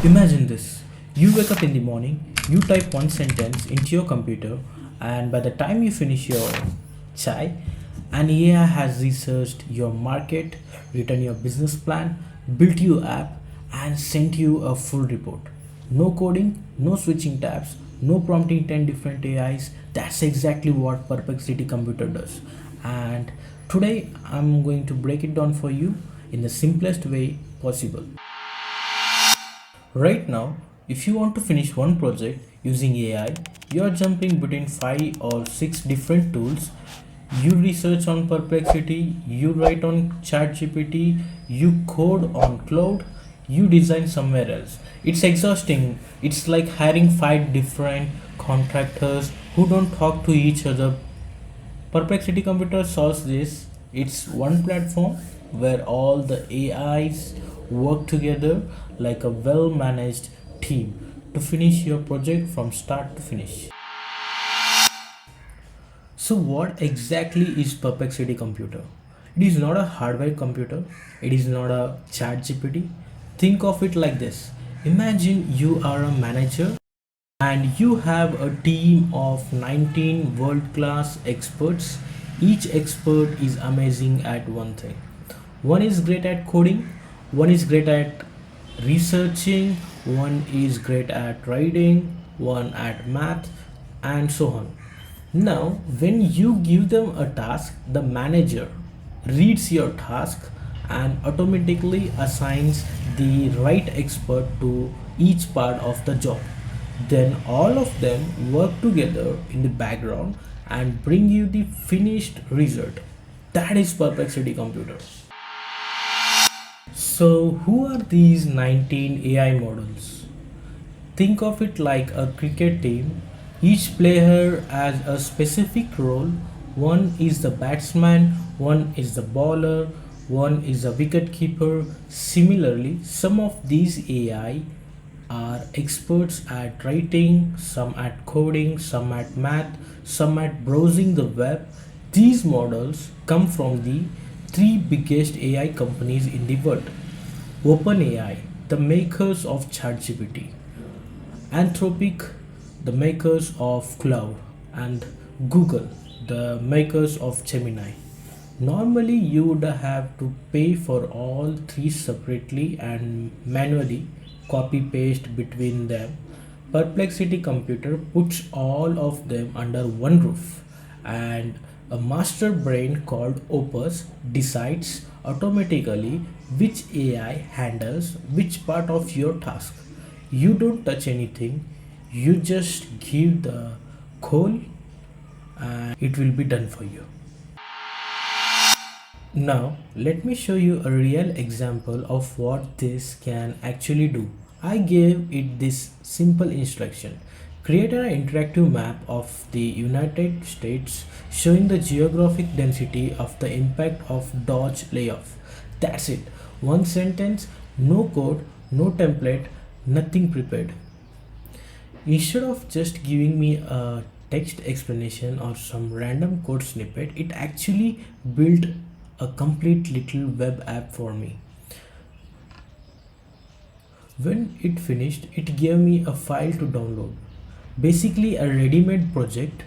Imagine this. You wake up in the morning, you type one sentence into your computer, and by the time you finish your chai, an AI has researched your market, written your business plan, built your app, and sent you a full report. No coding, no switching tabs, no prompting 10 different AIs. That's exactly what Perplexity Computer does. And today I'm going to break it down for you in the simplest way possible. Right now, if you want to finish one project using AI, you are jumping between 5 or 6 different tools. You research on Perplexity, you write on ChatGPT, you code on Cloud, you design somewhere else. It's exhausting. It's like hiring 5 different contractors who don't talk to each other. Perplexity Computer solves this. It's one platform where all the AIs work together like a well managed team to finish your project from start to finish. So, what exactly is Perplexity Computer? It is not a hardware computer, it is not a chat GPT. Think of it like this. Imagine you are a manager and you have a team of 19 world class experts. Each expert is amazing at one thing. One is great at coding, one is great at researching, one is great at writing, one at math, and so on. Now, when you give them a task, the manager reads your task and automatically assigns the right expert to each part of the job. Then all of them work together in the background and bring you the finished result. That is Perplexity Computer. So, who are these 19 AI models? Think of it like a cricket team. Each player has a specific role. One is the batsman, one is the bowler, one is a wicket keeper. Similarly, some of these AI are experts at writing, some at coding, some at math, some at browsing the web. These models come from the three biggest AI companies in the world: OpenAI, the makers of ChatGPT; Anthropic, the makers of Cloud; and Google, the makers of Gemini. Normally, you would have to pay for all three separately and manually copy paste between them. Perplexity Computer puts all of them under one roof, and a master brain called Opus decides automatically which AI handles which part of your task. You don't touch anything, you just give the call and it will be done for you. Now, let me show you a real example of what this can actually do. I gave it this simple instruction. Create an interactive map of the United States showing the geographic density of the impact of DOGE layoff. That's it. One sentence, no code, no template, nothing prepared. Instead of just giving me a text explanation or some random code snippet, it actually built a complete little web app for me. When it finished, it gave me a file to download. Basically, a ready made project.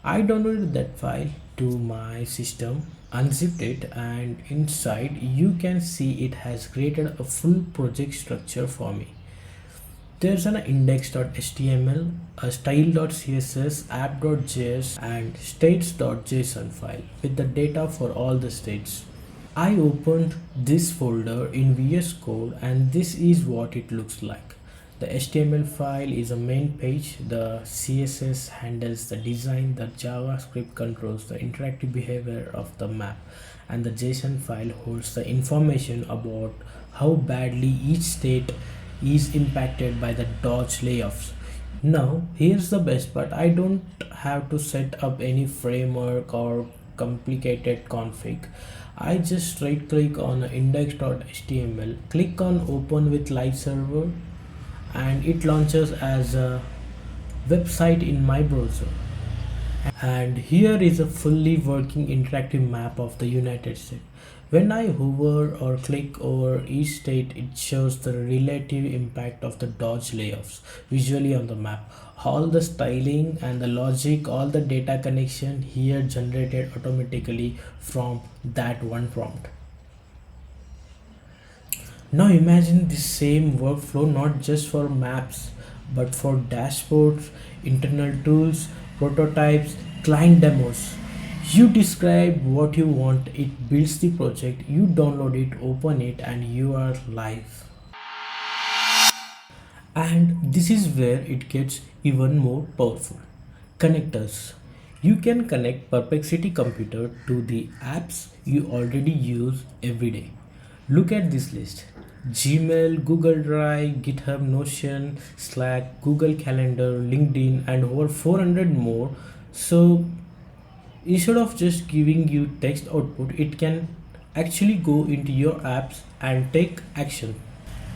I downloaded that file to my system, unzipped it, and inside you can see it has created a full project structure for me. There's an index.html, a style.css, app.js, and states.json file with the data for all the states. I opened this folder in VS Code and this is what it looks like. The HTML file is a main page, the CSS handles the design, the JavaScript controls the interactive behavior of the map, and the JSON file holds the information about how badly each state is impacted by the DOGE layoffs. Now, here's the best part. I don't have to set up any framework or complicated config. I just right click on index.html, click on open with live server, and it launches as a website in my browser. And here is a fully working interactive map of the United States. When I hover or click over each state, it shows the relative impact of the DOGE layoffs visually on the map. All the styling and the logic, all the data connection here generated automatically from that one prompt. Now imagine the same workflow not just for maps but for dashboards, internal tools, prototypes, client demos. You describe what you want, it builds the project, you download it, open it, and you are live. And this is where it gets even more powerful. Connectors. You can connect Perplexity Computer to the apps you already use every day. Look at this list: Gmail, Google Drive, GitHub, Notion, Slack, Google Calendar, LinkedIn, and over 400 more. So instead of just giving you text output, it can actually go into your apps and take action.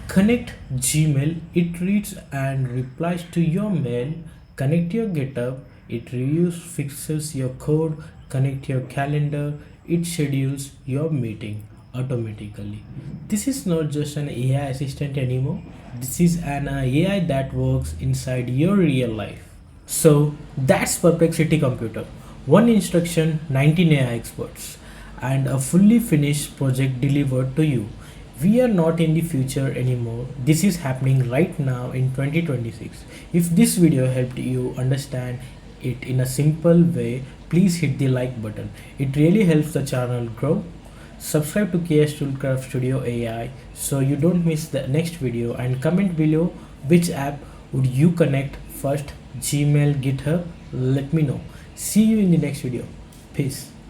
Connect Gmail, it reads and replies to your mail. Connect your GitHub, it reviews, fixes your code. Connect your calendar, it schedules your meeting automatically. This is not just an AI assistant anymore. This is an AI that works inside your real life. So that's Perplexity Computer. One instruction, 19 AI experts, and a fully finished project delivered to you. We are not in the future anymore. This is happening right now in 2026. If this video helped you understand it in a simple way, please hit the like button. It really helps the channel grow. Subscribe to KS Toolcraft Studio AI so you don't miss the next video, and comment below which app would you connect first, Gmail, GitHub. Let me know. See you in the next video. Peace.